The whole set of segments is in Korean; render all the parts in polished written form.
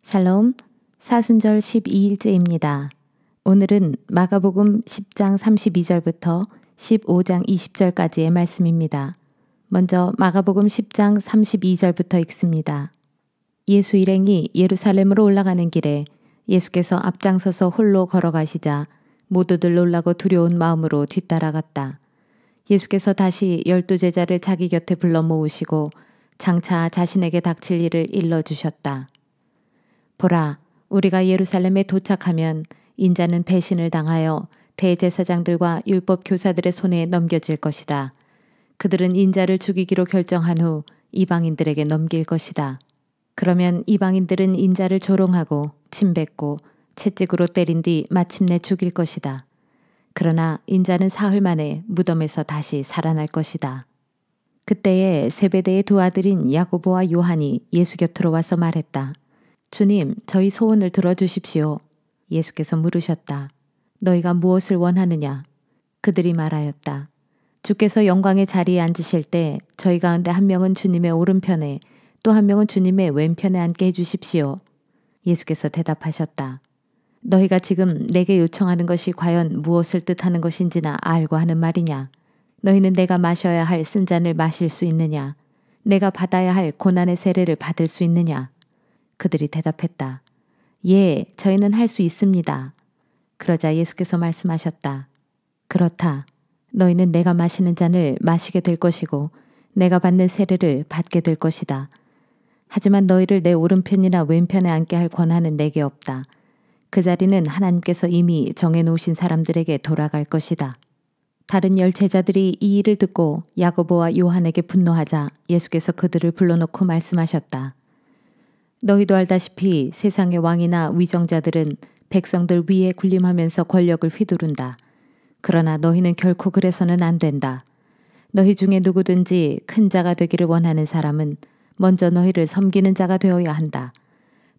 샬롬, 사순절 12일째입니다. 오늘은 마가복음 10장 32절부터 15장 20절까지의 말씀입니다. 먼저 마가복음 10장 32절부터 읽습니다. 예수 일행이 예루살렘으로 올라가는 길에 예수께서 앞장서서 홀로 걸어가시자 모두들 놀라고 두려운 마음으로 뒤따라갔다. 예수께서 다시 12제자를 자기 곁에 불러 모으시고 장차 자신에게 닥칠 일을 일러주셨다. 보라, 우리가 예루살렘에 도착하면 인자는 배신을 당하여 대제사장들과 율법 교사들의 손에 넘겨질 것이다. 그들은 인자를 죽이기로 결정한 후 이방인들에게 넘길 것이다. 그러면 이방인들은 인자를 조롱하고 침뱉고 채찍으로 때린 뒤 마침내 죽일 것이다. 그러나 인자는 사흘 만에 무덤에서 다시 살아날 것이다. 그때에 세베대의 두 아들인 야고보와 요한이 예수 곁으로 와서 말했다. 주님, 저희 소원을 들어주십시오. 예수께서 물으셨다. 너희가 무엇을 원하느냐? 그들이 말하였다. 주께서 영광의 자리에 앉으실 때 저희 가운데 한 명은 주님의 오른편에 또 한 명은 주님의 왼편에 앉게 해주십시오. 예수께서 대답하셨다. 너희가 지금 내게 요청하는 것이 과연 무엇을 뜻하는 것인지나 알고 하는 말이냐? 너희는 내가 마셔야 할 쓴 잔을 마실 수 있느냐? 내가 받아야 할 고난의 세례를 받을 수 있느냐? 그들이 대답했다. 예, 저희는 할 수 있습니다. 그러자 예수께서 말씀하셨다. 그렇다. 너희는 내가 마시는 잔을 마시게 될 것이고 내가 받는 세례를 받게 될 것이다. 하지만 너희를 내 오른편이나 왼편에 앉게 할 권한은 내게 없다. 그 자리는 하나님께서 이미 정해놓으신 사람들에게 돌아갈 것이다. 다른 10제자들이 이 일을 듣고 야고보와 요한에게 분노하자 예수께서 그들을 불러놓고 말씀하셨다. 너희도 알다시피 세상의 왕이나 위정자들은 백성들 위에 군림하면서 권력을 휘두른다. 그러나 너희는 결코 그래서는 안 된다. 너희 중에 누구든지 큰 자가 되기를 원하는 사람은 먼저 너희를 섬기는 자가 되어야 한다.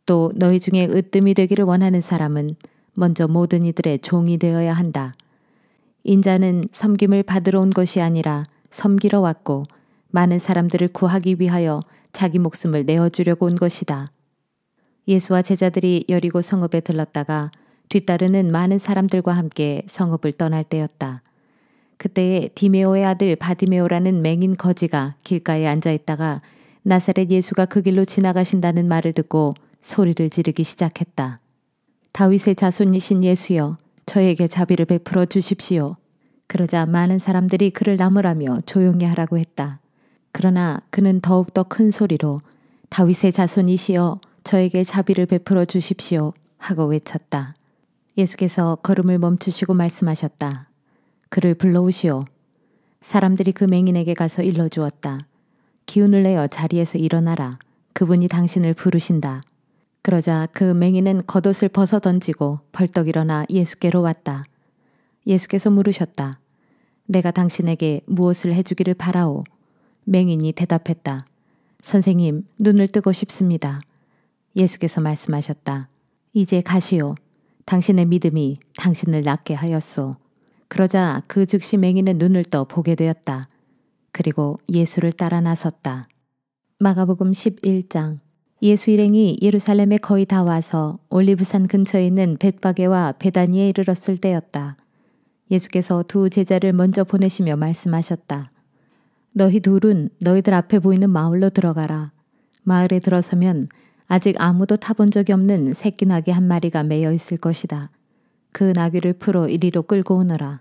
또 너희 중에 으뜸이 되기를 원하는 사람은 먼저 모든 이들의 종이 되어야 한다. 인자는 섬김을 받으러 온 것이 아니라 섬기러 왔고 많은 사람들을 구하기 위하여 자기 목숨을 내어주려고 온 것이다. 예수와 제자들이 여리고 성읍에 들렀다가 뒤따르는 많은 사람들과 함께 성읍을 떠날 때였다. 그때에 디메오의 아들 바디메오라는 맹인 거지가 길가에 앉아있다가 나사렛 예수가 그 길로 지나가신다는 말을 듣고 소리를 지르기 시작했다. 다윗의 자손이신 예수여, 저에게 자비를 베풀어 주십시오. 그러자 많은 사람들이 그를 나무라며 조용히 하라고 했다. 그러나 그는 더욱더 큰 소리로 다윗의 자손이시여 저에게 자비를 베풀어 주십시오 하고 외쳤다. 예수께서 걸음을 멈추시고 말씀하셨다. 그를 불러오시오. 사람들이 그 맹인에게 가서 일러주었다. 기운을 내어 자리에서 일어나라. 그분이 당신을 부르신다. 그러자 그 맹인은 겉옷을 벗어 던지고 벌떡 일어나 예수께로 왔다. 예수께서 물으셨다. 내가 당신에게 무엇을 해주기를 바라오? 맹인이 대답했다. 선생님, 눈을 뜨고 싶습니다. 예수께서 말씀하셨다. 이제 가시오. 당신의 믿음이 당신을 낫게 하였소. 그러자 그 즉시 맹인은 눈을 떠 보게 되었다. 그리고 예수를 따라 나섰다. 마가복음 11장. 예수 일행이 예루살렘에 거의 다 와서 올리브산 근처에 있는 벳바게와 베다니에 이르렀을 때였다. 예수께서 두 제자를 먼저 보내시며 말씀하셨다. 너희 둘은 너희들 앞에 보이는 마을로 들어가라. 마을에 들어서면 아직 아무도 타본 적이 없는 새끼 나귀 한 마리가 매여 있을 것이다. 그 나귀를 풀어 이리로 끌고 오너라.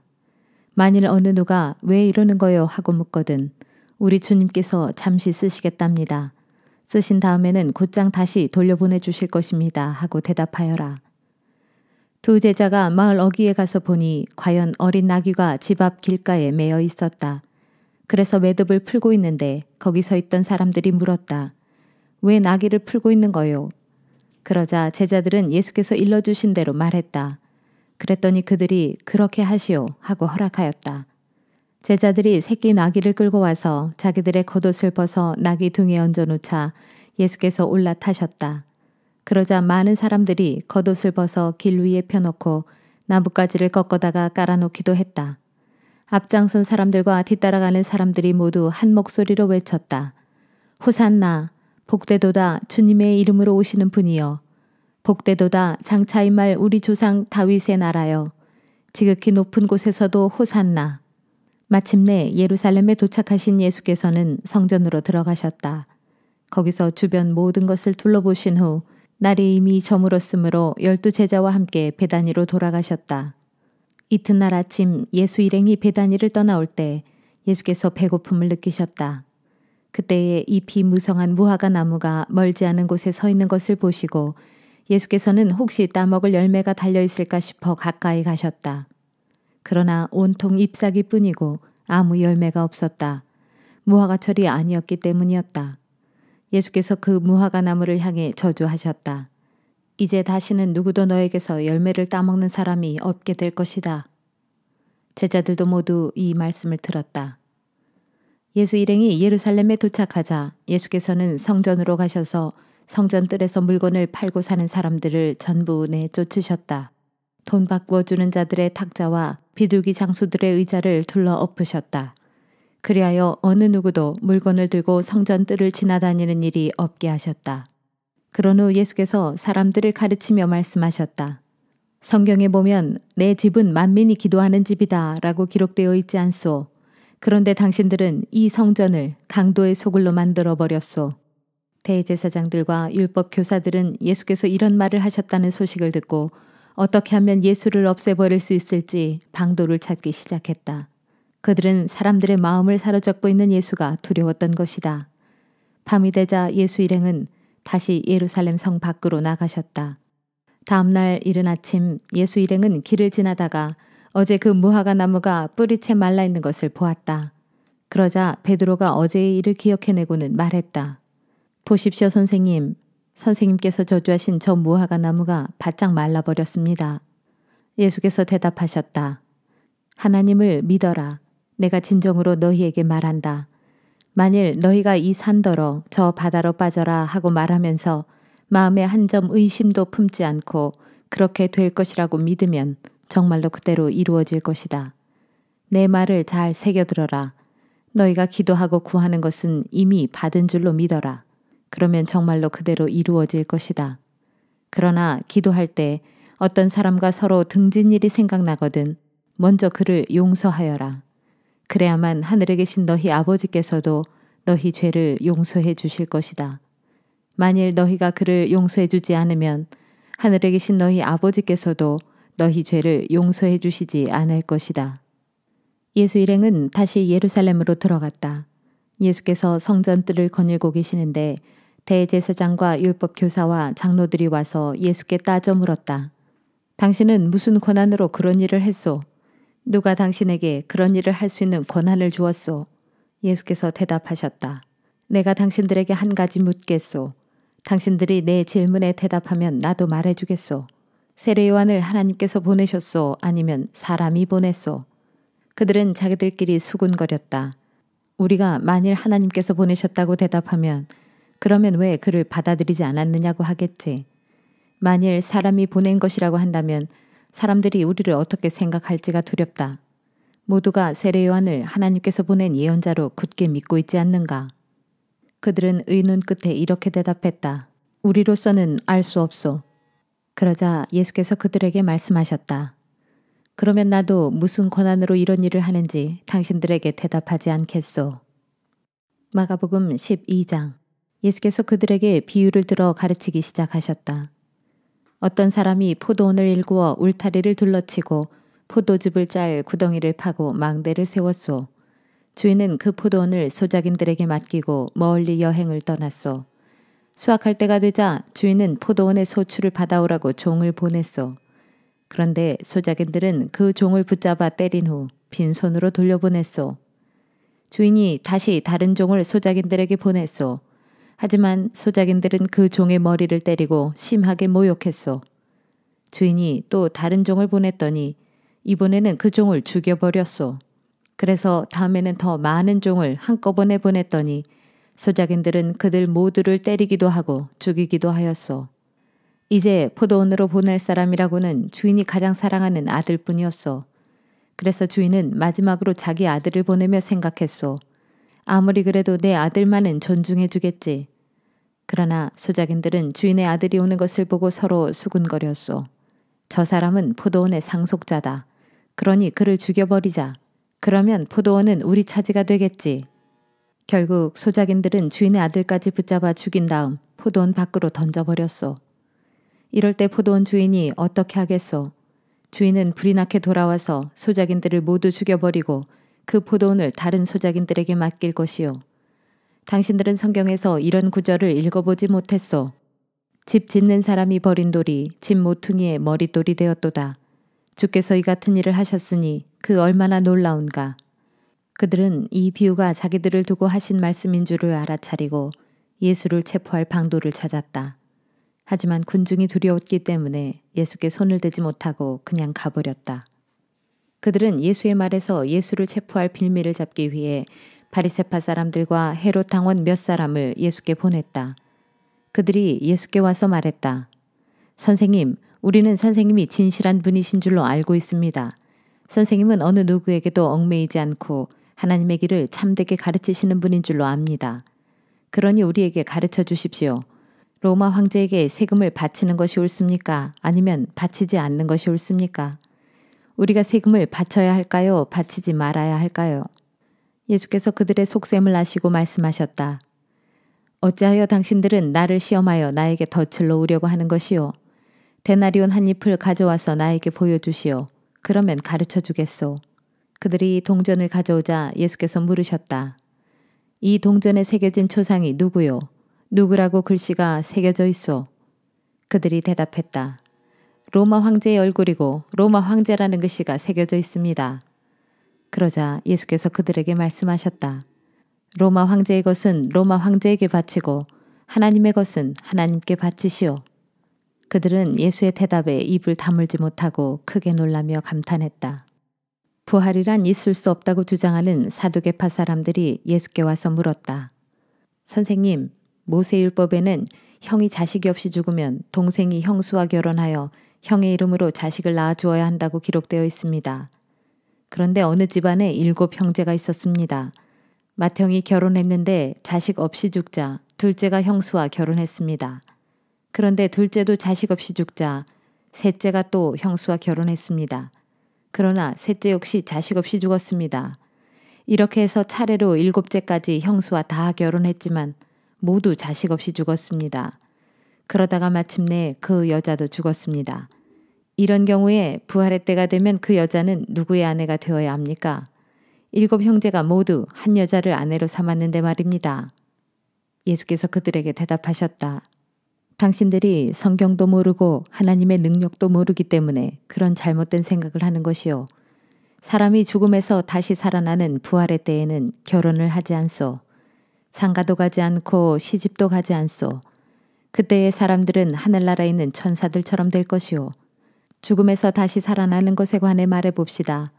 만일 어느 누가 왜 이러는 거요 하고 묻거든 우리 주님께서 잠시 쓰시겠답니다. 쓰신 다음에는 곧장 다시 돌려보내 주실 것입니다 하고 대답하여라. 두 제자가 마을 어귀에 가서 보니 과연 어린 나귀가 집 앞 길가에 매여 있었다. 그래서 매듭을 풀고 있는데 거기 서 있던 사람들이 물었다. 왜 나귀를 풀고 있는 거요? 그러자 제자들은 예수께서 일러주신 대로 말했다. 그랬더니 그들이 그렇게 하시오 하고 허락하였다. 제자들이 새끼 나귀를 끌고 와서 자기들의 겉옷을 벗어 나귀 등에 얹어놓자 예수께서 올라타셨다. 그러자 많은 사람들이 겉옷을 벗어 길 위에 펴놓고 나뭇가지를 꺾어다가 깔아놓기도 했다. 앞장선 사람들과 뒤따라가는 사람들이 모두 한 목소리로 외쳤다. 호산나, 복되도다 주님의 이름으로 오시는 분이여. 복되도다 장차 임할 우리 조상 다윗의 나라여 지극히 높은 곳에서도 호산나. 마침내 예루살렘에 도착하신 예수께서는 성전으로 들어가셨다. 거기서 주변 모든 것을 둘러보신 후 날이 이미 저물었으므로 12제자와 함께 베다니로 돌아가셨다. 이튿날 아침 예수 일행이 베다니를 떠나올 때 예수께서 배고픔을 느끼셨다. 그때에 잎이 무성한 무화과 나무가 멀지 않은 곳에 서 있는 것을 보시고 예수께서는 혹시 따먹을 열매가 달려있을까 싶어 가까이 가셨다. 그러나 온통 잎사귀뿐이고 아무 열매가 없었다. 무화과철이 아니었기 때문이었다. 예수께서 그 무화과 나무를 향해 저주하셨다. 이제 다시는 누구도 너에게서 열매를 따먹는 사람이 없게 될 것이다. 제자들도 모두 이 말씀을 들었다. 예수 일행이 예루살렘에 도착하자 예수께서는 성전으로 가셔서 성전 뜰에서 물건을 팔고 사는 사람들을 전부 내쫓으셨다. 돈 바꾸어 주는 자들의 탁자와 비둘기 장수들의 의자를 둘러 엎으셨다. 그리하여 어느 누구도 물건을 들고 성전 뜰을 지나다니는 일이 없게 하셨다. 그런 후 예수께서 사람들을 가르치며 말씀하셨다. 성경에 보면 내 집은 만민이 기도하는 집이다 라고 기록되어 있지 않소. 그런데 당신들은 이 성전을 강도의 소굴로 만들어 버렸소. 대제사장들과 율법 교사들은 예수께서 이런 말을 하셨다는 소식을 듣고 어떻게 하면 예수를 없애버릴 수 있을지 방도를 찾기 시작했다. 그들은 사람들의 마음을 사로잡고 있는 예수가 두려웠던 것이다. 밤이 되자 예수 일행은 다시 예루살렘 성 밖으로 나가셨다. 다음 날 이른 아침 예수 일행은 길을 지나다가 어제 그 무화과 나무가 뿌리채 말라 있는 것을 보았다. 그러자 베드로가 어제의 일을 기억해내고는 말했다. 보십시오 선생님. 선생님께서 저주하신 저 무화과 나무가 바짝 말라버렸습니다. 예수께서 대답하셨다. 하나님을 믿어라. 내가 진정으로 너희에게 말한다. 만일 너희가 이 산더러 저 바다로 빠져라 하고 말하면서 마음에 한 점 의심도 품지 않고 그렇게 될 것이라고 믿으면 정말로 그대로 이루어질 것이다. 내 말을 잘 새겨들어라. 너희가 기도하고 구하는 것은 이미 받은 줄로 믿어라. 그러면 정말로 그대로 이루어질 것이다. 그러나 기도할 때 어떤 사람과 서로 등진 일이 생각나거든 먼저 그를 용서하여라. 그래야만 하늘에 계신 너희 아버지께서도 너희 죄를 용서해 주실 것이다. 만일 너희가 그를 용서해 주지 않으면 하늘에 계신 너희 아버지께서도 너희 죄를 용서해 주시지 않을 것이다. 예수 일행은 다시 예루살렘으로 들어갔다. 예수께서 성전 뜰을 거닐고 계시는데 대제사장과 율법 교사와 장로들이 와서 예수께 따져 물었다. 당신은 무슨 권한으로 그런 일을 했소? 누가 당신에게 그런 일을 할 수 있는 권한을 주었소? 예수께서 대답하셨다. 내가 당신들에게 한 가지 묻겠소. 당신들이 내 질문에 대답하면 나도 말해주겠소. 세례 요한을 하나님께서 보내셨소? 아니면 사람이 보냈소? 그들은 자기들끼리 수군거렸다. 우리가 만일 하나님께서 보내셨다고 대답하면 그러면 왜 그를 받아들이지 않았느냐고 하겠지. 만일 사람이 보낸 것이라고 한다면 사람들이 우리를 어떻게 생각할지가 두렵다. 모두가 세례 요한을 하나님께서 보낸 예언자로 굳게 믿고 있지 않는가. 그들은 의논 끝에 이렇게 대답했다. 우리로서는 알 수 없소. 그러자 예수께서 그들에게 말씀하셨다. 그러면 나도 무슨 권한으로 이런 일을 하는지 당신들에게 대답하지 않겠소. 마가복음 12장. 예수께서 그들에게 비유를 들어 가르치기 시작하셨다. 어떤 사람이 포도원을 일구어 울타리를 둘러치고 포도즙을 짤 구덩이를 파고 망대를 세웠소. 주인은 그 포도원을 소작인들에게 맡기고 멀리 여행을 떠났소. 수확할 때가 되자 주인은 포도원의 소출을 받아오라고 종을 보냈소. 그런데 소작인들은 그 종을 붙잡아 때린 후 빈손으로 돌려보냈소. 주인이 다시 다른 종을 소작인들에게 보냈소. 하지만 소작인들은 그 종의 머리를 때리고 심하게 모욕했소. 주인이 또 다른 종을 보냈더니 이번에는 그 종을 죽여버렸소. 그래서 다음에는 더 많은 종을 한꺼번에 보냈더니 소작인들은 그들 모두를 때리기도 하고 죽이기도 하였소. 이제 포도원으로 보낼 사람이라고는 주인이 가장 사랑하는 아들뿐이었소. 그래서 주인은 마지막으로 자기 아들을 보내며 생각했소. 아무리 그래도 내 아들만은 존중해 주겠지. 그러나 소작인들은 주인의 아들이 오는 것을 보고 서로 수군거렸소. 저 사람은 포도원의 상속자다. 그러니 그를 죽여버리자. 그러면 포도원은 우리 차지가 되겠지. 결국 소작인들은 주인의 아들까지 붙잡아 죽인 다음 포도원 밖으로 던져버렸소. 이럴 때 포도원 주인이 어떻게 하겠소? 주인은 불이 나게 돌아와서 소작인들을 모두 죽여버리고 그 포도원을 다른 소작인들에게 맡길 것이요. 당신들은 성경에서 이런 구절을 읽어보지 못했소. 집 짓는 사람이 버린 돌이 집 모퉁이의 머릿돌이 되었도다. 주께서 이 같은 일을 하셨으니 그 얼마나 놀라운가. 그들은 이 비유가 자기들을 두고 하신 말씀인 줄을 알아차리고 예수를 체포할 방도를 찾았다. 하지만 군중이 두려웠기 때문에 예수께 손을 대지 못하고 그냥 가버렸다. 그들은 예수의 말에서 예수를 체포할 빌미를 잡기 위해 바리새파 사람들과 헤롯 당원 몇 사람을 예수께 보냈다. 그들이 예수께 와서 말했다. 선생님, 우리는 선생님이 진실한 분이신 줄로 알고 있습니다. 선생님은 어느 누구에게도 얽매이지 않고 하나님의 길을 참되게 가르치시는 분인 줄로 압니다. 그러니 우리에게 가르쳐 주십시오. 로마 황제에게 세금을 바치는 것이 옳습니까? 아니면 바치지 않는 것이 옳습니까? 우리가 세금을 바쳐야 할까요? 바치지 말아야 할까요? 예수께서 그들의 속셈을 아시고 말씀하셨다. 어찌하여 당신들은 나를 시험하여 나에게 덫을 놓으려고 하는 것이요? 데나리온 한 잎을 가져와서 나에게 보여주시오. 그러면 가르쳐 주겠소. 그들이 동전을 가져오자 예수께서 물으셨다. 이 동전에 새겨진 초상이 누구요? 누구라고 글씨가 새겨져 있소? 그들이 대답했다. 로마 황제의 얼굴이고 로마 황제라는 글씨가 새겨져 있습니다. 그러자 예수께서 그들에게 말씀하셨다. 로마 황제의 것은 로마 황제에게 바치고 하나님의 것은 하나님께 바치시오. 그들은 예수의 대답에 입을 다물지 못하고 크게 놀라며 감탄했다. 부활이란 있을 수 없다고 주장하는 사두개파 사람들이 예수께 와서 물었다. 선생님, 모세율법에는 형이 자식이 없이 죽으면 동생이 형수와 결혼하여 형의 이름으로 자식을 낳아 주어야 한다고 기록되어 있습니다. 그런데 어느 집안에 7 형제가 있었습니다. 맏형이 결혼했는데 자식 없이 죽자 둘째가 형수와 결혼했습니다. 그런데 둘째도 자식 없이 죽자 셋째가 또 형수와 결혼했습니다. 그러나 셋째 역시 자식 없이 죽었습니다. 이렇게 해서 차례로 7째까지 형수와 다 결혼했지만 모두 자식 없이 죽었습니다. 그러다가 마침내 그 여자도 죽었습니다. 이런 경우에 부활의 때가 되면 그 여자는 누구의 아내가 되어야 합니까? 7 형제가 모두 한 여자를 아내로 삼았는데 말입니다. 예수께서 그들에게 대답하셨다. 당신들이 성경도 모르고 하나님의 능력도 모르기 때문에 그런 잘못된 생각을 하는 것이요. 사람이 죽음에서 다시 살아나는 부활의 때에는 결혼을 하지 않소. 장가도 가지 않고 시집도 가지 않소. 그때의 사람들은 하늘나라에 있는 천사들처럼 될 것이요. 죽음에서 다시 살아나는 것에 관해 말해봅시다.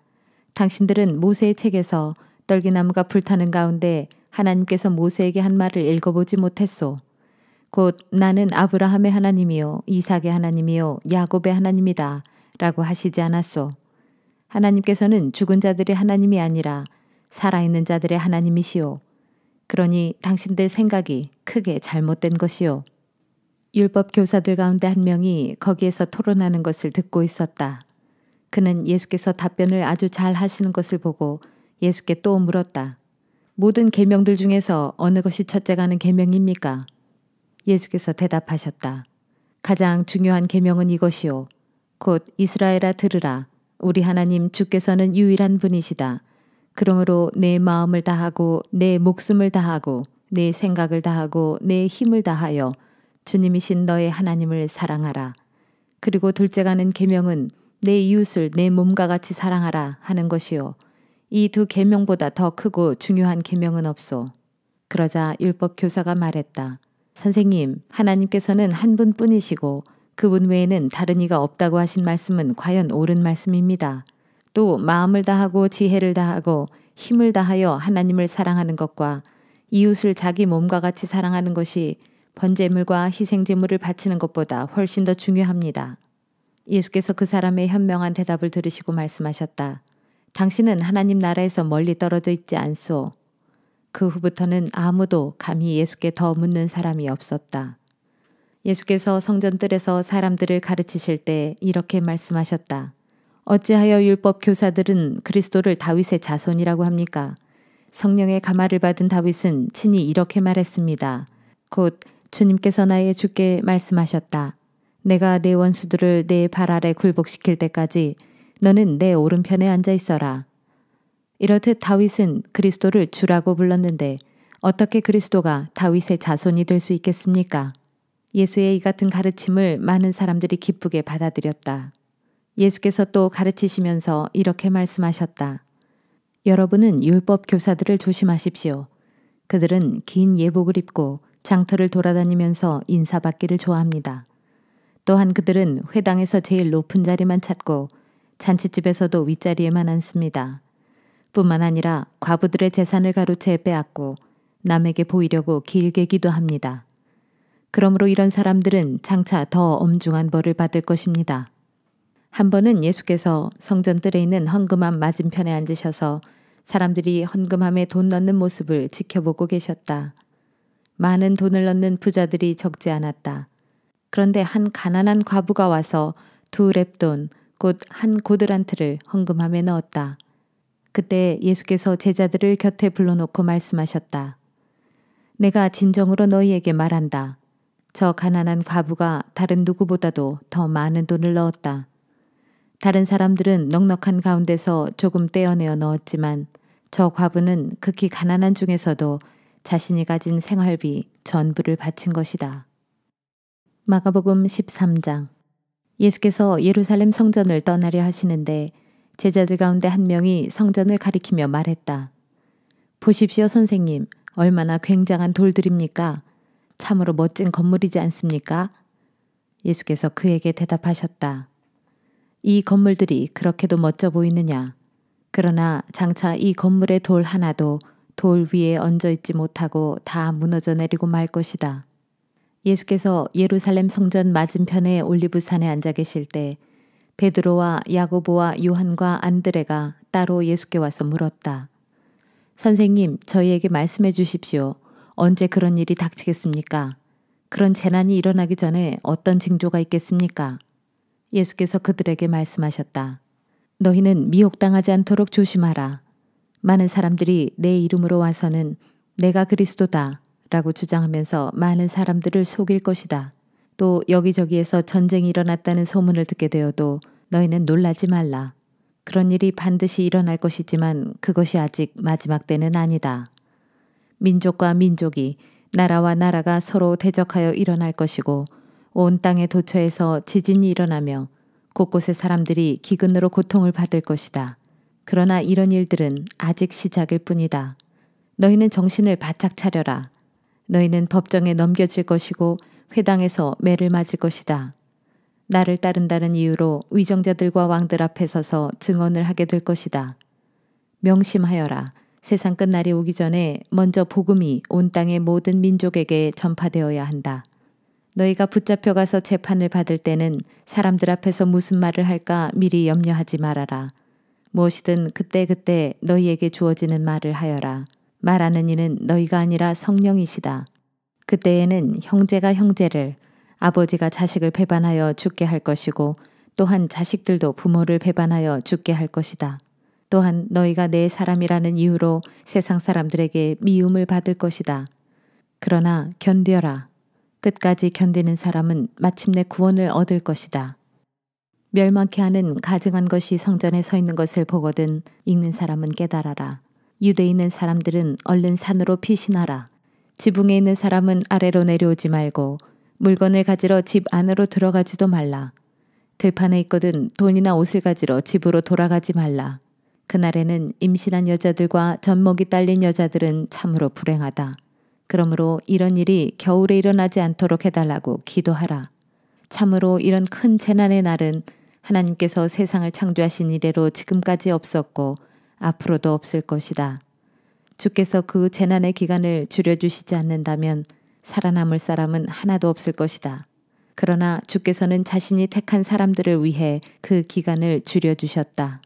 당신들은 모세의 책에서 떨기나무가 불타는 가운데 하나님께서 모세에게 한 말을 읽어보지 못했소. 곧 나는 아브라함의 하나님이요 이삭의 하나님이요 야곱의 하나님이다 라고 하시지 않았소. 하나님께서는 죽은 자들의 하나님이 아니라 살아있는 자들의 하나님이시오. 그러니 당신들 생각이 크게 잘못된 것이요. 율법 교사들 가운데 한 명이 거기에서 토론하는 것을 듣고 있었다. 그는 예수께서 답변을 아주 잘 하시는 것을 보고 예수께 또 물었다. 모든 계명들 중에서 어느 것이 첫째가 하는 계명입니까? 예수께서 대답하셨다. 가장 중요한 계명은 이것이요. 곧 이스라엘아 들으라. 우리 하나님 주께서는 유일한 분이시다. 그러므로 내 마음을 다하고 내 목숨을 다하고 내 생각을 다하고 내 힘을 다하여 주님이신 너의 하나님을 사랑하라. 그리고 둘째가는 계명은 내 이웃을 내 몸과 같이 사랑하라 하는 것이요. 이 2 계명보다 더 크고 중요한 계명은 없소. 그러자 율법 교사가 말했다. 선생님, 하나님께서는 한 분뿐이시고 그분 외에는 다른 이가 없다고 하신 말씀은 과연 옳은 말씀입니다. 또 마음을 다하고 지혜를 다하고 힘을 다하여 하나님을 사랑하는 것과 이웃을 자기 몸과 같이 사랑하는 것이 번제물과 희생제물을 바치는 것보다 훨씬 더 중요합니다. 예수께서 그 사람의 현명한 대답을 들으시고 말씀하셨다. 당신은 하나님 나라에서 멀리 떨어져 있지 않소. 그 후부터는 아무도 감히 예수께 더 묻는 사람이 없었다. 예수께서 성전뜰에서 사람들을 가르치실 때 이렇게 말씀하셨다. 어찌하여 율법 교사들은 그리스도를 다윗의 자손이라고 합니까? 성령의 감화를 받은 다윗은 친히 이렇게 말했습니다. 곧 주님께서 나의 주께 말씀하셨다. 내가 내 원수들을 내 발 아래 굴복시킬 때까지 너는 내 오른편에 앉아 있어라. 이렇듯 다윗은 그리스도를 주라고 불렀는데 어떻게 그리스도가 다윗의 자손이 될 수 있겠습니까? 예수의 이 같은 가르침을 많은 사람들이 기쁘게 받아들였다. 예수께서 또 가르치시면서 이렇게 말씀하셨다. 여러분은 율법 교사들을 조심하십시오. 그들은 긴 예복을 입고 장터를 돌아다니면서 인사받기를 좋아합니다. 또한 그들은 회당에서 제일 높은 자리만 찾고 잔치집에서도 윗자리에만 앉습니다. 뿐만 아니라 과부들의 재산을 가로채 빼앗고 남에게 보이려고 길게 기도합니다. 그러므로 이런 사람들은 장차 더 엄중한 벌을 받을 것입니다. 한 번은 예수께서 성전뜰에 있는 헌금함 맞은편에 앉으셔서 사람들이 헌금함에 돈 넣는 모습을 지켜보고 계셨다. 많은 돈을 넣는 부자들이 적지 않았다. 그런데 한 가난한 과부가 와서 2렙돈, 곧 한 고드란트를 헌금함에 넣었다. 그때 예수께서 제자들을 곁에 불러놓고 말씀하셨다. 내가 진정으로 너희에게 말한다. 저 가난한 과부가 다른 누구보다도 더 많은 돈을 넣었다. 다른 사람들은 넉넉한 가운데서 조금 떼어내어 넣었지만 저 과부는 극히 가난한 중에서도 자신이 가진 생활비 전부를 바친 것이다. 마가복음 13장. 예수께서 예루살렘 성전을 떠나려 하시는데 제자들 가운데 한 명이 성전을 가리키며 말했다. 보십시오 선생님, 얼마나 굉장한 돌들입니까? 참으로 멋진 건물이지 않습니까? 예수께서 그에게 대답하셨다. 이 건물들이 그렇게도 멋져 보이느냐? 그러나 장차 이 건물의 돌 하나도 돌 위에 얹어 있지 못하고 다 무너져 내리고 말 것이다. 예수께서 예루살렘 성전 맞은편에 올리브산에 앉아 계실 때 베드로와 야고보와 요한과 안드레가 따로 예수께 와서 물었다. 선생님, 저희에게 말씀해 주십시오. 언제 그런 일이 닥치겠습니까? 그런 재난이 일어나기 전에 어떤 징조가 있겠습니까? 예수께서 그들에게 말씀하셨다. 너희는 미혹당하지 않도록 조심하라. 많은 사람들이 내 이름으로 와서는 내가 그리스도다 라고 주장하면서 많은 사람들을 속일 것이다. 또 여기저기에서 전쟁이 일어났다는 소문을 듣게 되어도 너희는 놀라지 말라. 그런 일이 반드시 일어날 것이지만 그것이 아직 마지막 때는 아니다. 민족과 민족이, 나라와 나라가 서로 대적하여 일어날 것이고 온 땅의 도처에서 지진이 일어나며 곳곳의 사람들이 기근으로 고통을 받을 것이다. 그러나 이런 일들은 아직 시작일 뿐이다. 너희는 정신을 바짝 차려라. 너희는 법정에 넘겨질 것이고 회당에서 매를 맞을 것이다. 나를 따른다는 이유로 위정자들과 왕들 앞에 서서 증언을 하게 될 것이다. 명심하여라. 세상 끝날이 오기 전에 먼저 복음이 온 땅의 모든 민족에게 전파되어야 한다. 너희가 붙잡혀가서 재판을 받을 때는 사람들 앞에서 무슨 말을 할까 미리 염려하지 말아라. 무엇이든 그때그때 너희에게 주어지는 말을 하여라. 말하는 이는 너희가 아니라 성령이시다. 그때에는 형제가 형제를, 아버지가 자식을 배반하여 죽게 할 것이고 또한 자식들도 부모를 배반하여 죽게 할 것이다. 또한 너희가 내 사람이라는 이유로 세상 사람들에게 미움을 받을 것이다. 그러나 견뎌라. 끝까지 견디는 사람은 마침내 구원을 얻을 것이다. 멸망케 하는 가증한 것이 성전에 서 있는 것을 보거든 읽는 사람은 깨달아라. 유대에 있는 사람들은 얼른 산으로 피신하라. 지붕에 있는 사람은 아래로 내려오지 말고 물건을 가지러 집 안으로 들어가지도 말라. 들판에 있거든 돈이나 옷을 가지러 집으로 돌아가지 말라. 그날에는 임신한 여자들과 젖먹이 딸린 여자들은 참으로 불행하다. 그러므로 이런 일이 겨울에 일어나지 않도록 해달라고 기도하라. 참으로 이런 큰 재난의 날은 하나님께서 세상을 창조하신 이래로 지금까지 없었고 앞으로도 없을 것이다. 주께서 그 재난의 기간을 줄여주시지 않는다면 살아남을 사람은 하나도 없을 것이다. 그러나 주께서는 자신이 택한 사람들을 위해 그 기간을 줄여주셨다.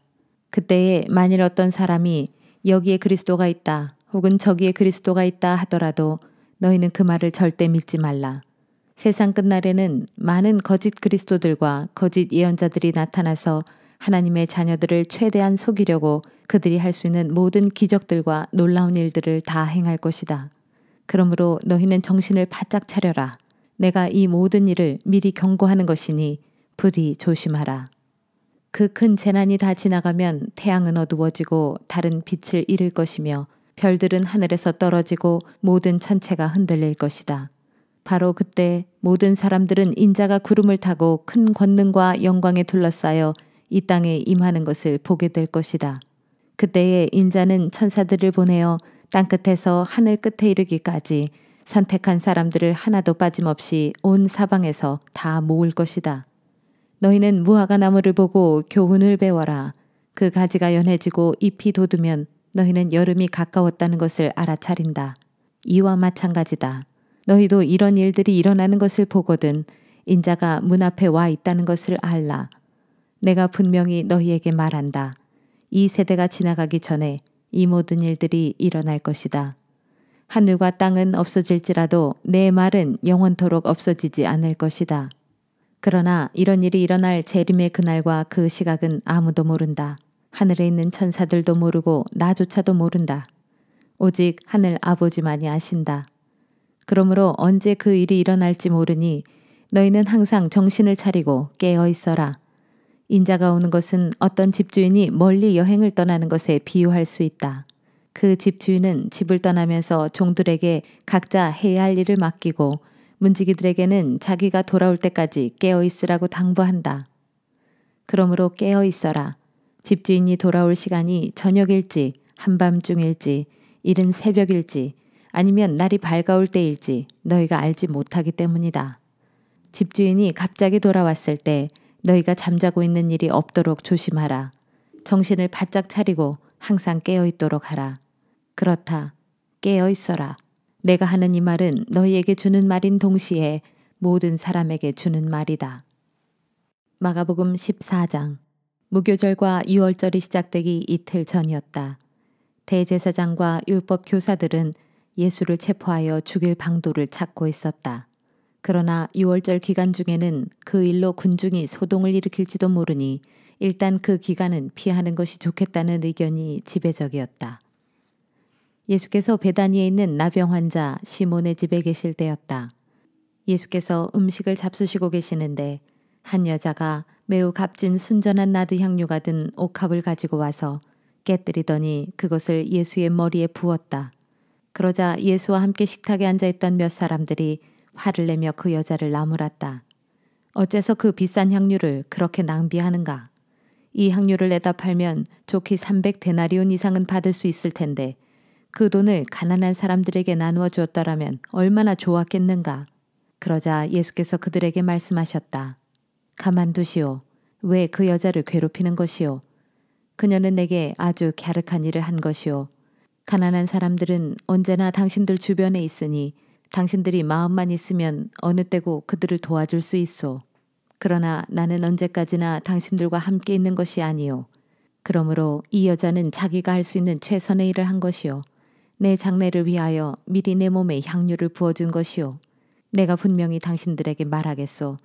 그때에 만일 어떤 사람이 여기에 그리스도가 있다 혹은 저기에 그리스도가 있다 하더라도 너희는 그 말을 절대 믿지 말라. 세상 끝날에는 많은 거짓 그리스도들과 거짓 예언자들이 나타나서 하나님의 자녀들을 최대한 속이려고 그들이 할 수 있는 모든 기적들과 놀라운 일들을 다 행할 것이다. 그러므로 너희는 정신을 바짝 차려라. 내가 이 모든 일을 미리 경고하는 것이니 부디 조심하라. 그 큰 재난이 다 지나가면 태양은 어두워지고 달은 빛을 잃을 것이며 별들은 하늘에서 떨어지고 모든 천체가 흔들릴 것이다. 바로 그때 모든 사람들은 인자가 구름을 타고 큰 권능과 영광에 둘러싸여 이 땅에 임하는 것을 보게 될 것이다. 그때에 인자는 천사들을 보내어 땅끝에서 하늘 끝에 이르기까지 선택한 사람들을 하나도 빠짐없이 온 사방에서 다 모을 것이다. 너희는 무화과 나무를 보고 교훈을 배워라. 그 가지가 연해지고 잎이 돋으면 너희는 여름이 가까웠다는 것을 알아차린다. 이와 마찬가지다. 너희도 이런 일들이 일어나는 것을 보거든 인자가 문 앞에 와 있다는 것을 알라. 내가 분명히 너희에게 말한다. 이 세대가 지나가기 전에 이 모든 일들이 일어날 것이다. 하늘과 땅은 없어질지라도 내 말은 영원토록 없어지지 않을 것이다. 그러나 이런 일이 일어날 재림의 그날과 그 시각은 아무도 모른다. 하늘에 있는 천사들도 모르고 나조차도 모른다. 오직 하늘 아버지만이 아신다. 그러므로 언제 그 일이 일어날지 모르니 너희는 항상 정신을 차리고 깨어 있어라. 인자가 오는 것은 어떤 집주인이 멀리 여행을 떠나는 것에 비유할 수 있다. 그 집주인은 집을 떠나면서 종들에게 각자 해야 할 일을 맡기고 문지기들에게는 자기가 돌아올 때까지 깨어 있으라고 당부한다. 그러므로 깨어 있어라. 집주인이 돌아올 시간이 저녁일지 한밤중일지 이른 새벽일지 아니면 날이 밝아올 때일지 너희가 알지 못하기 때문이다. 집주인이 갑자기 돌아왔을 때 너희가 잠자고 있는 일이 없도록 조심하라. 정신을 바짝 차리고 항상 깨어 있도록 하라. 그렇다. 깨어 있어라. 내가 하는 이 말은 너희에게 주는 말인 동시에 모든 사람에게 주는 말이다. 마가복음 14장. 무교절과 유월절이 시작되기 이틀 전이었다. 대제사장과 율법 교사들은 예수를 체포하여 죽일 방도를 찾고 있었다. 그러나 유월절 기간 중에는 그 일로 군중이 소동을 일으킬지도 모르니 일단 그 기간은 피하는 것이 좋겠다는 의견이 지배적이었다. 예수께서 베다니에 있는 나병 환자 시몬의 집에 계실 때였다. 예수께서 음식을 잡수시고 계시는데 한 여자가 매우 값진 순전한 나드 향유가 든 옥합을 가지고 와서 깨뜨리더니 그것을 예수의 머리에 부었다. 그러자 예수와 함께 식탁에 앉아있던 몇 사람들이 화를 내며 그 여자를 나무랐다. 어째서 그 비싼 향유를 그렇게 낭비하는가? 이 향유를 내다 팔면 좋게 300데나리온 이상은 받을 수 있을 텐데 그 돈을 가난한 사람들에게 나누어 주었더라면 얼마나 좋았겠는가? 그러자 예수께서 그들에게 말씀하셨다. 가만두시오. 왜 그 여자를 괴롭히는 것이오? 그녀는 내게 아주 갸륵한 일을 한 것이오. 가난한 사람들은 언제나 당신들 주변에 있으니 당신들이 마음만 있으면 어느 때고 그들을 도와줄 수 있소. 그러나 나는 언제까지나 당신들과 함께 있는 것이 아니오. 그러므로 이 여자는 자기가 할 수 있는 최선의 일을 한 것이오. 내 장례를 위하여 미리 내 몸에 향유를 부어준 것이오. 내가 분명히 당신들에게 말하겠소.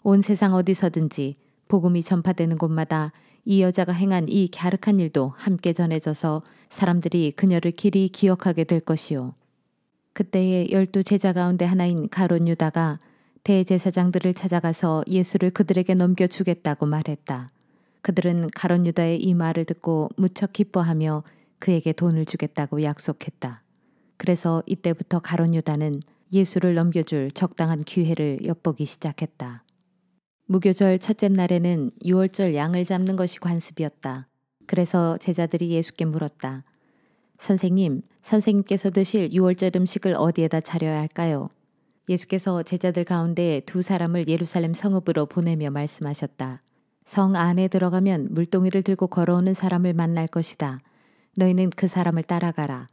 온 세상 어디서든지 복음이 전파되는 곳마다 이 여자가 행한 이 갸륵한 일도 함께 전해져서 사람들이 그녀를 길이 기억하게 될 것이오. 그때에 12 제자 가운데 하나인 가룟 유다가 대제사장들을 찾아가서 예수를 그들에게 넘겨주겠다고 말했다. 그들은 가룟 유다의 이 말을 듣고 무척 기뻐하며 그에게 돈을 주겠다고 약속했다. 그래서 이때부터 가룟 유다는 예수를 넘겨줄 적당한 기회를 엿보기 시작했다. 무교절 첫째 날에는 유월절 양을 잡는 것이 관습이었다. 그래서 제자들이 예수께 물었다. 선생님, 선생님께서 드실 유월절 음식을 어디에다 차려야 할까요? 예수께서 제자들 가운데 2 사람을 예루살렘 성읍으로 보내며 말씀하셨다. 성 안에 들어가면 물동이를 들고 걸어오는 사람을 만날 것이다. 너희는 그 사람을 따라가라.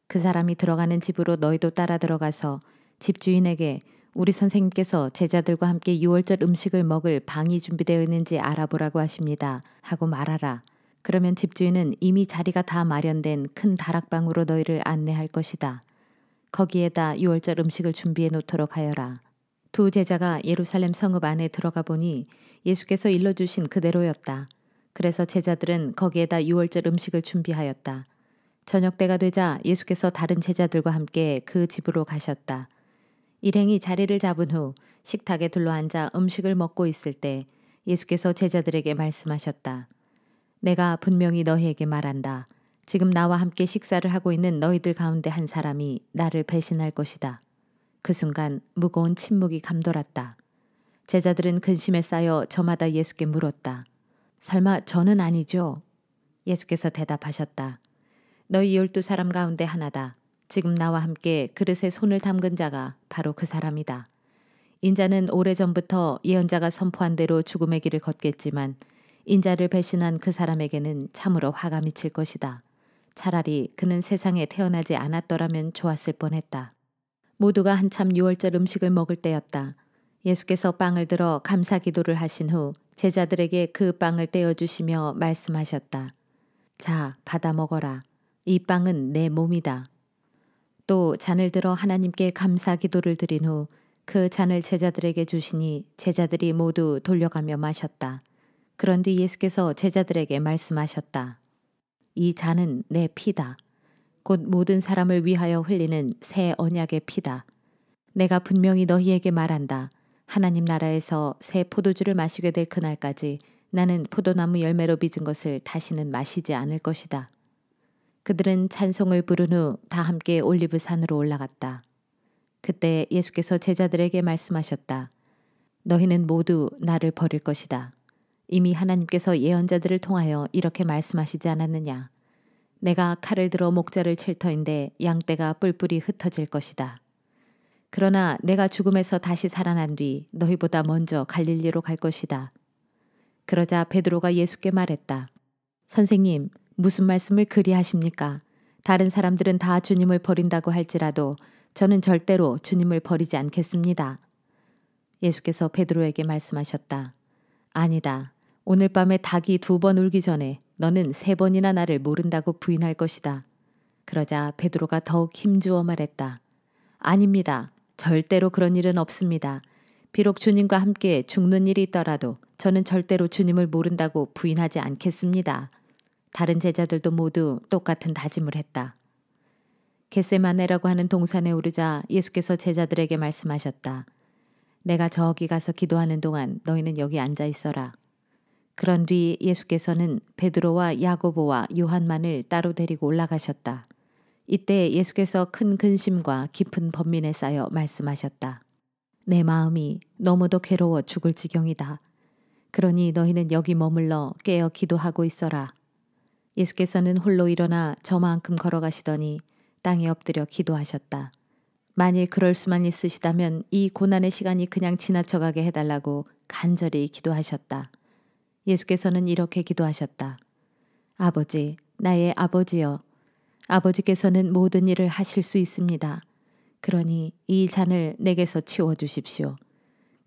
그 사람이 들어가는 집으로 너희도 따라 들어가서 집주인에게 우리 선생님께서 제자들과 함께 유월절 음식을 먹을 방이 준비되어 있는지 알아보라고 하십니다. 하고 말하라. 그러면 집주인은 이미 자리가 다 마련된 큰 다락방으로 너희를 안내할 것이다. 거기에다 유월절 음식을 준비해 놓도록 하여라. 두 제자가 예루살렘 성읍 안에 들어가 보니 예수께서 일러주신 그대로였다. 그래서 제자들은 거기에다 유월절 음식을 준비하였다. 저녁 때가 되자 예수께서 다른 제자들과 함께 그 집으로 가셨다. 일행이 자리를 잡은 후 식탁에 둘러앉아 음식을 먹고 있을 때 예수께서 제자들에게 말씀하셨다. 내가 분명히 너희에게 말한다. 지금 나와 함께 식사를 하고 있는 너희들 가운데 한 사람이 나를 배신할 것이다. 그 순간 무거운 침묵이 감돌았다. 제자들은 근심에 쌓여 저마다 예수께 물었다. 설마 저는 아니죠? 예수께서 대답하셨다. 너희 12사람 가운데 하나다. 지금 나와 함께 그릇에 손을 담근 자가 바로 그 사람이다. 인자는 오래전부터 예언자가 선포한 대로 죽음의 길을 걷겠지만 인자를 배신한 그 사람에게는 참으로 화가 미칠 것이다. 차라리 그는 세상에 태어나지 않았더라면 좋았을 뻔했다. 모두가 한참 유월절 음식을 먹을 때였다. 예수께서 빵을 들어 감사 기도를 하신 후 제자들에게 그 빵을 떼어주시며 말씀하셨다. 자, 받아 먹어라. 이 빵은 내 몸이다. 또 잔을 들어 하나님께 감사 기도를 드린 후 그 잔을 제자들에게 주시니 제자들이 모두 돌려가며 마셨다. 그런 뒤 예수께서 제자들에게 말씀하셨다. 이 잔은 내 피다. 곧 모든 사람을 위하여 흘리는 새 언약의 피다. 내가 분명히 너희에게 말한다. 하나님 나라에서 새 포도주를 마시게 될 그날까지 나는 포도나무 열매로 빚은 것을 다시는 마시지 않을 것이다. 그들은 찬송을 부른 후 다 함께 올리브산으로 올라갔다. 그때 예수께서 제자들에게 말씀하셨다. 너희는 모두 나를 버릴 것이다. 이미 하나님께서 예언자들을 통하여 이렇게 말씀하시지 않았느냐. 내가 칼을 들어 목자를 칠 터인데 양떼가 뿔뿔이 흩어질 것이다. 그러나 내가 죽음에서 다시 살아난 뒤 너희보다 먼저 갈릴리로 갈 것이다. 그러자 베드로가 예수께 말했다. 선생님, 무슨 말씀을 그리 하십니까? 다른 사람들은 다 주님을 버린다고 할지라도 저는 절대로 주님을 버리지 않겠습니다. 예수께서 베드로에게 말씀하셨다. 아니다. 오늘 밤에 닭이 2번 울기 전에 너는 3번이나 나를 모른다고 부인할 것이다. 그러자 베드로가 더욱 힘주어 말했다. 아닙니다. 절대로 그런 일은 없습니다. 비록 주님과 함께 죽는 일이 있더라도 저는 절대로 주님을 모른다고 부인하지 않겠습니다. 다른 제자들도 모두 똑같은 다짐을 했다. 겟세마네라고 하는 동산에 오르자 예수께서 제자들에게 말씀하셨다. 내가 저기 가서 기도하는 동안 너희는 여기 앉아 있어라. 그런 뒤 예수께서는 베드로와 야고보와 요한만을 따로 데리고 올라가셨다. 이때 예수께서 큰 근심과 깊은 번민에 쌓여 말씀하셨다. 내 마음이 너무도 괴로워 죽을 지경이다. 그러니 너희는 여기 머물러 깨어 기도하고 있어라. 예수께서는 홀로 일어나 저만큼 걸어가시더니 땅에 엎드려 기도하셨다. 만일 그럴 수만 있으시다면 이 고난의 시간이 그냥 지나쳐가게 해달라고 간절히 기도하셨다. 예수께서는 이렇게 기도하셨다. 아버지, 나의 아버지여. 아버지께서는 모든 일을 하실 수 있습니다. 그러니 이 잔을 내게서 치워주십시오.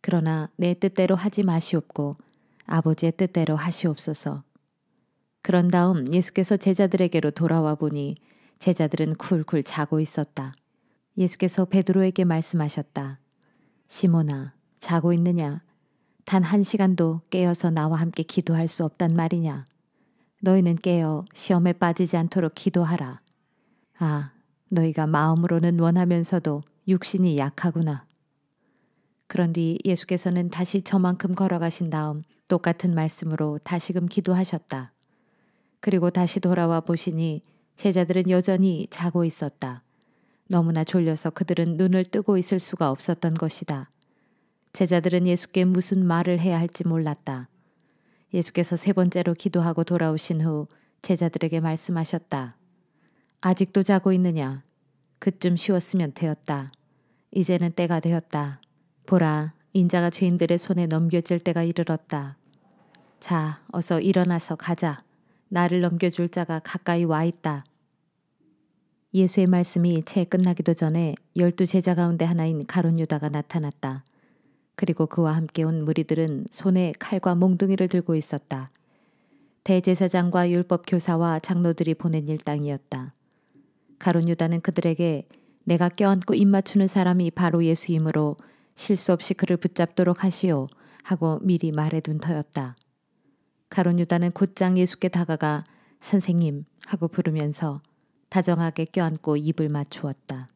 그러나 내 뜻대로 하지 마시옵고 아버지의 뜻대로 하시옵소서. 그런 다음 예수께서 제자들에게로 돌아와 보니 제자들은 쿨쿨 자고 있었다. 예수께서 베드로에게 말씀하셨다. 시몬아, 자고 있느냐? 단 1시간도 깨어서 나와 함께 기도할 수 없단 말이냐? 너희는 깨어 시험에 빠지지 않도록 기도하라. 아, 너희가 마음으로는 원하면서도 육신이 약하구나. 그런 뒤 예수께서는 다시 저만큼 걸어가신 다음 똑같은 말씀으로 다시금 기도하셨다. 그리고 다시 돌아와 보시니 제자들은 여전히 자고 있었다. 너무나 졸려서 그들은 눈을 뜨고 있을 수가 없었던 것이다. 제자들은 예수께 무슨 말을 해야 할지 몰랐다. 예수께서 3번째로 기도하고 돌아오신 후 제자들에게 말씀하셨다. 아직도 자고 있느냐? 그쯤 쉬었으면 되었다. 이제는 때가 되었다. 보라, 인자가 죄인들의 손에 넘겨질 때가 이르렀다. 자, 어서 일어나서 가자. 나를 넘겨줄 자가 가까이 와 있다. 예수의 말씀이 채 끝나기도 전에 12제자 가운데 하나인 가룟 유다가 나타났다. 그리고 그와 함께 온 무리들은 손에 칼과 몽둥이를 들고 있었다. 대제사장과 율법교사와 장로들이 보낸 일당이었다. 가룟 유다는 그들에게 내가 껴안고 입맞추는 사람이 바로 예수이므로 실수 없이 그를 붙잡도록 하시오 하고 미리 말해둔 터였다. 가룟 유다는 곧장 예수께 다가가 선생님 하고 부르면서 다정하게 껴안고 입을 맞추었다.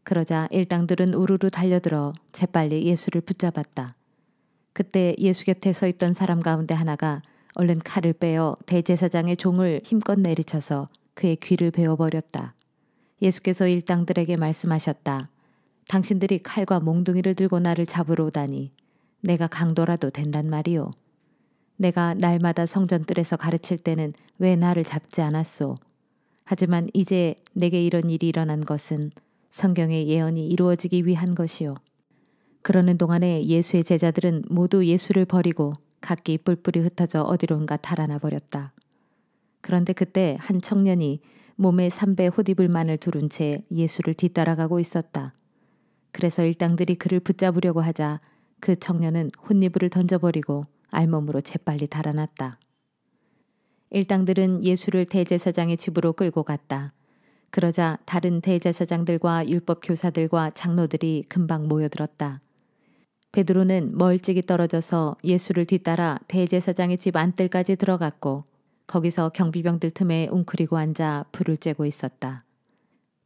그러자 일당들은 우르르 달려들어 재빨리 예수를 붙잡았다. 그때 예수 곁에 서 있던 사람 가운데 하나가 얼른 칼을 빼어 대제사장의 종을 힘껏 내리쳐서 그의 귀를 베어버렸다. 예수께서 일당들에게 말씀하셨다. 당신들이 칼과 몽둥이를 들고 나를 잡으러 오다니 내가 강도라도 된단 말이오. 내가 날마다 성전 뜰에서 가르칠 때는 왜 나를 잡지 않았소? 하지만 이제 내게 이런 일이 일어난 것은 성경의 예언이 이루어지기 위한 것이오. 그러는 동안에 예수의 제자들은 모두 예수를 버리고 각기 뿔뿔이 흩어져 어디론가 달아나 버렸다. 그런데 그때 한 청년이 몸에 3배 홑이불만을 두른 채 예수를 뒤따라가고 있었다. 그래서 일당들이 그를 붙잡으려고 하자 그 청년은 홑이불을 던져버리고 알몸으로 재빨리 달아났다. 일당들은 예수를 대제사장의 집으로 끌고 갔다. 그러자 다른 대제사장들과 율법교사들과 장로들이 금방 모여들었다. 베드로는 멀찍이 떨어져서 예수를 뒤따라 대제사장의 집 안뜰까지 들어갔고 거기서 경비병들 틈에 웅크리고 앉아 불을 쬐고 있었다.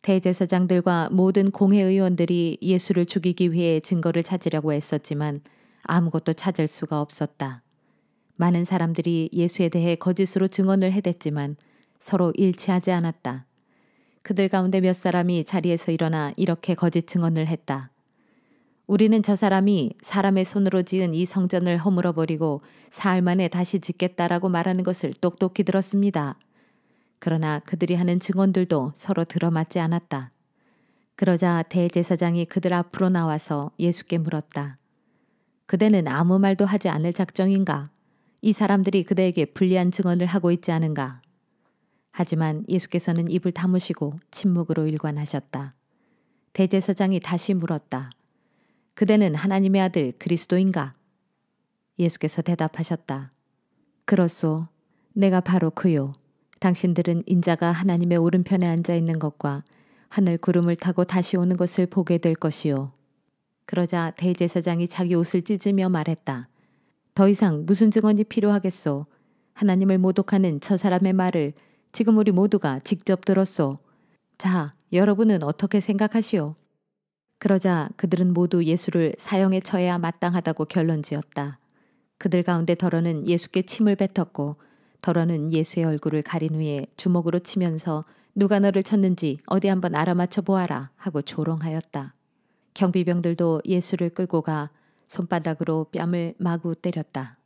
대제사장들과 모든 공회의원들이 예수를 죽이기 위해 증거를 찾으려고 애썼지만 아무것도 찾을 수가 없었다. 많은 사람들이 예수에 대해 거짓으로 증언을 해댔지만 서로 일치하지 않았다. 그들 가운데 몇 사람이 자리에서 일어나 이렇게 거짓 증언을 했다. 우리는 저 사람이 사람의 손으로 지은 이 성전을 허물어버리고 사흘 만에 다시 짓겠다라고 말하는 것을 똑똑히 들었습니다. 그러나 그들이 하는 증언들도 서로 들어맞지 않았다. 그러자 대제사장이 그들 앞으로 나와서 예수께 물었다. 그대는 아무 말도 하지 않을 작정인가? 이 사람들이 그대에게 불리한 증언을 하고 있지 않은가? 하지만 예수께서는 입을 다무시고 침묵으로 일관하셨다. 대제사장이 다시 물었다. 그대는 하나님의 아들 그리스도인가? 예수께서 대답하셨다. 그렇소. 내가 바로 그요. 당신들은 인자가 하나님의 오른편에 앉아 있는 것과 하늘 구름을 타고 다시 오는 것을 보게 될 것이요. 그러자 대제사장이 자기 옷을 찢으며 말했다. 더 이상 무슨 증언이 필요하겠소. 하나님을 모독하는 저 사람의 말을 지금 우리 모두가 직접 들었소. 자, 여러분은 어떻게 생각하시오? 그러자 그들은 모두 예수를 사형에 처해야 마땅하다고 결론지었다. 그들 가운데 더러는 예수께 침을 뱉었고 더러는 예수의 얼굴을 가린 후에 주먹으로 치면서 누가 너를 쳤는지 어디 한번 알아맞혀 보아라 하고 조롱하였다. 경비병들도 예수를 끌고 가 손바닥으로 뺨을 마구 때렸다.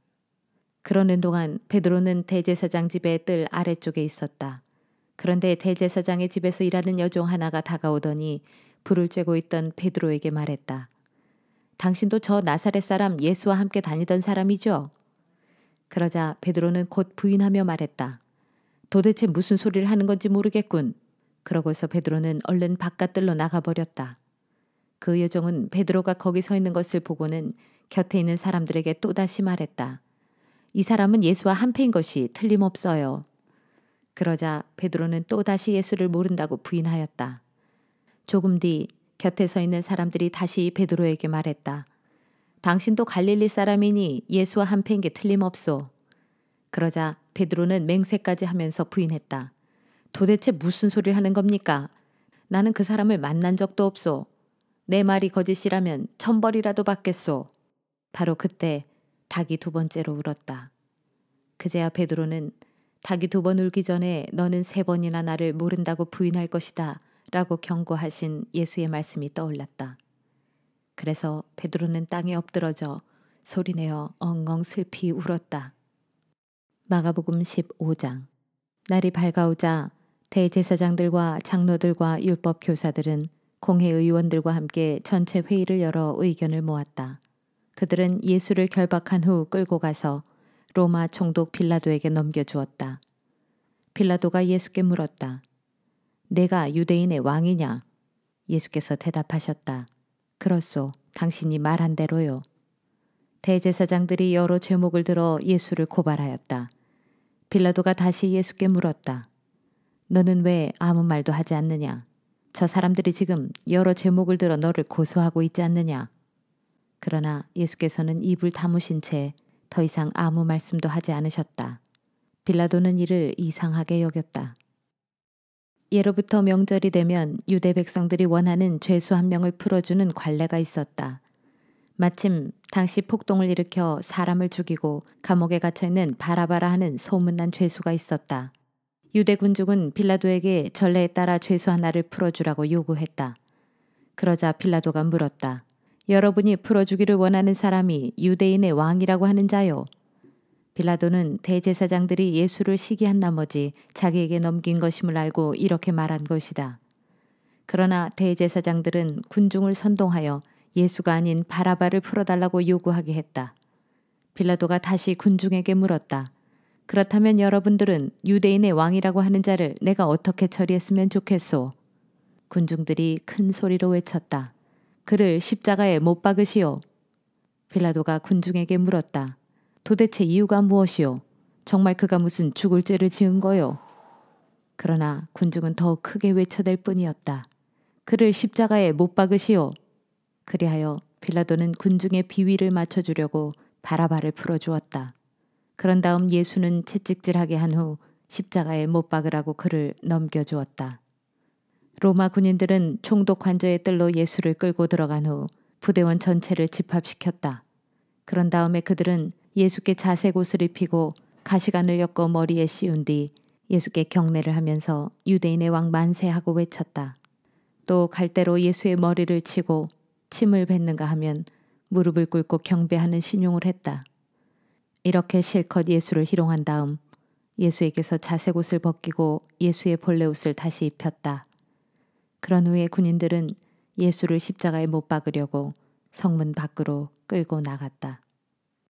그러는 동안 베드로는 대제사장 집의 뜰 아래쪽에 있었다. 그런데 대제사장의 집에서 일하는 여종 하나가 다가오더니 불을 쬐고 있던 베드로에게 말했다. 당신도 저 나사렛 사람 예수와 함께 다니던 사람이죠? 그러자 베드로는 곧 부인하며 말했다. 도대체 무슨 소리를 하는 건지 모르겠군. 그러고서 베드로는 얼른 바깥들로 나가버렸다. 그 여종은 베드로가 거기 서 있는 것을 보고는 곁에 있는 사람들에게 또다시 말했다. 이 사람은 예수와 한패인 것이 틀림없어요. 그러자 베드로는 또다시 예수를 모른다고 부인하였다. 조금 뒤 곁에 서 있는 사람들이 다시 베드로에게 말했다. 당신도 갈릴리 사람이니 예수와 한패인 게 틀림없소. 그러자 베드로는 맹세까지 하면서 부인했다. 도대체 무슨 소리를 하는 겁니까? 나는 그 사람을 만난 적도 없소. 내 말이 거짓이라면 천벌이라도 받겠소. 바로 그때 닭이 두 번째로 울었다. 그제야 베드로는 닭이 두 번 울기 전에 너는 세 번이나 나를 모른다고 부인할 것이다 라고 경고하신 예수의 말씀이 떠올랐다. 그래서 베드로는 땅에 엎드러져 소리내어 엉엉 슬피 울었다. 마가복음 15장. 날이 밝아오자 대제사장들과 장로들과 율법 교사들은 공회의원들과 함께 전체 회의를 열어 의견을 모았다. 그들은 예수를 결박한 후 끌고 가서 로마 총독 빌라도에게 넘겨주었다. 빌라도가 예수께 물었다. 내가 유대인의 왕이냐? 예수께서 대답하셨다. 그렇소. 당신이 말한 대로요. 대제사장들이 여러 제목을 들어 예수를 고발하였다. 빌라도가 다시 예수께 물었다. 너는 왜 아무 말도 하지 않느냐? 저 사람들이 지금 여러 제목을 들어 너를 고소하고 있지 않느냐? 그러나 예수께서는 입을 다무신 채 더 이상 아무 말씀도 하지 않으셨다. 빌라도는 이를 이상하게 여겼다. 예로부터 명절이 되면 유대 백성들이 원하는 죄수 한 명을 풀어주는 관례가 있었다. 마침 당시 폭동을 일으켜 사람을 죽이고 감옥에 갇혀있는 바라바라 하는 소문난 죄수가 있었다. 유대 군중은 빌라도에게 전례에 따라 죄수 하나를 풀어주라고 요구했다. 그러자 빌라도가 물었다. 여러분이 풀어주기를 원하는 사람이 유대인의 왕이라고 하는 자요. 빌라도는 대제사장들이 예수를 시기한 나머지 자기에게 넘긴 것임을 알고 이렇게 말한 것이다. 그러나 대제사장들은 군중을 선동하여 예수가 아닌 바라바를 풀어달라고 요구하게 했다. 빌라도가 다시 군중에게 물었다. 그렇다면 여러분들은 유대인의 왕이라고 하는 자를 내가 어떻게 처리했으면 좋겠소? 군중들이 큰 소리로 외쳤다. 그를 십자가에 못 박으시오. 빌라도가 군중에게 물었다. 도대체 이유가 무엇이오? 정말 그가 무슨 죽을 죄를 지은 거요? 그러나 군중은 더욱 크게 외쳐댈 뿐이었다. 그를 십자가에 못 박으시오. 그리하여 빌라도는 군중의 비위를 맞춰주려고 바라바를 풀어주었다. 그런 다음 예수는 채찍질하게 한 후 십자가에 못 박으라고 그를 넘겨주었다. 로마 군인들은 총독 관저의 뜰로 예수를 끌고 들어간 후 부대원 전체를 집합시켰다. 그런 다음에 그들은 예수께 자색 옷을 입히고 가시관을 엮어 머리에 씌운 뒤 예수께 경례를 하면서 유대인의 왕 만세하고 외쳤다. 또 갈대로 예수의 머리를 치고 침을 뱉는가 하면 무릎을 꿇고 경배하는 신용을 했다. 이렇게 실컷 예수를 희롱한 다음 예수에게서 자색 옷을 벗기고 예수의 본래 옷을 다시 입혔다. 그런 후에 군인들은 예수를 십자가에 못 박으려고 성문 밖으로 끌고 나갔다.